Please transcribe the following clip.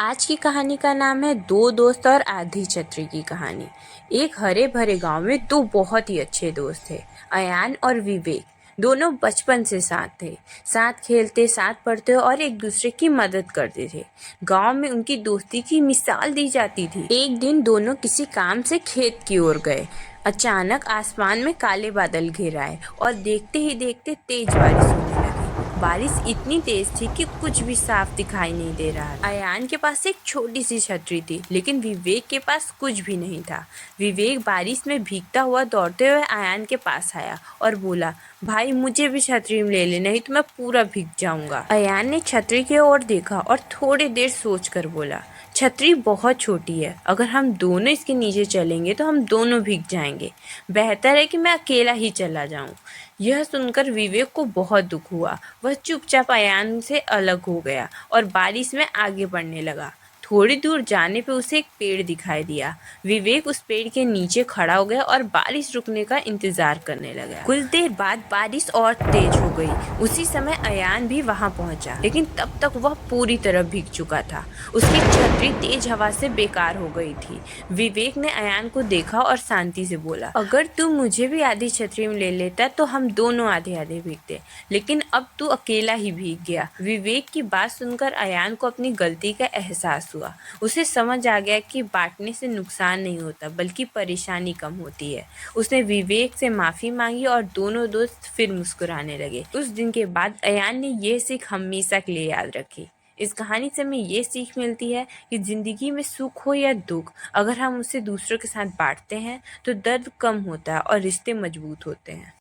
आज की कहानी का नाम है दो दोस्त और आधी छतरी की कहानी। एक हरे भरे गांव में दो बहुत ही अच्छे दोस्त थे, अयान और विवेक। दोनों बचपन से साथ थे, साथ खेलते, साथ पढ़ते और एक दूसरे की मदद करते थे। गांव में उनकी दोस्ती की मिसाल दी जाती थी। एक दिन दोनों किसी काम से खेत की ओर गए। अचानक आसमान में काले बादल घिर आए और देखते ही देखते तेज बारिश होने लगी। बारिश इतनी तेज थी कि कुछ भी साफ दिखाई नहीं दे रहा था। अयान के पास एक छोटी सी छतरी थी, लेकिन विवेक के पास कुछ भी नहीं था। विवेक बारिश में भीगता हुआ दौड़ते हुए अयान के पास आया और बोला, भाई मुझे भी छतरी ले ले, नहीं तो मैं पूरा भीग जाऊंगा। अयान ने छतरी की ओर देखा और थोड़ी देर सोचकर बोला, छतरी बहुत छोटी है, अगर हम दोनों इसके नीचे चलेंगे तो हम दोनों भीग जाएंगे। बेहतर है कि मैं अकेला ही चला जाऊं। यह सुनकर विवेक को बहुत दुख हुआ। वह चुपचाप अयान से अलग हो गया और बारिश में आगे बढ़ने लगा। थोड़ी दूर जाने पे उसे एक पेड़ दिखाई दिया। विवेक उस पेड़ के नीचे खड़ा हो गया और बारिश रुकने का इंतजार करने लगा। कुछ देर बाद बारिश और तेज हो गई। उसी समय अयान भी वहां पहुंचा, लेकिन तब तक वह पूरी तरह भीग चुका था। उसकी छतरी तेज हवा से बेकार हो गई थी। विवेक ने अयान को देखा और शांति से बोला, अगर तू मुझे भी आधी छतरी में ले लेता तो हम दोनों आधे आधे भीगते, लेकिन अब तू अकेला ही भीग गया। विवेक की बात सुनकर अयान को अपनी गलती का एहसास हुआ। उसे समझ आ गया कि बांटने से नुकसान नहीं होता, बल्कि परेशानी कम होती है। उसने विवेक से माफी मांगी और दोनों दोस्त फिर मुस्कुराने लगे। उस दिन के बाद अयान ने यह सीख हमेशा के लिए याद रखी। इस कहानी से हमें ये सीख मिलती है कि जिंदगी में सुख हो या दुख, अगर हम उसे दूसरों के साथ बांटते हैं तो दर्द कम होता है और रिश्ते मजबूत होते हैं।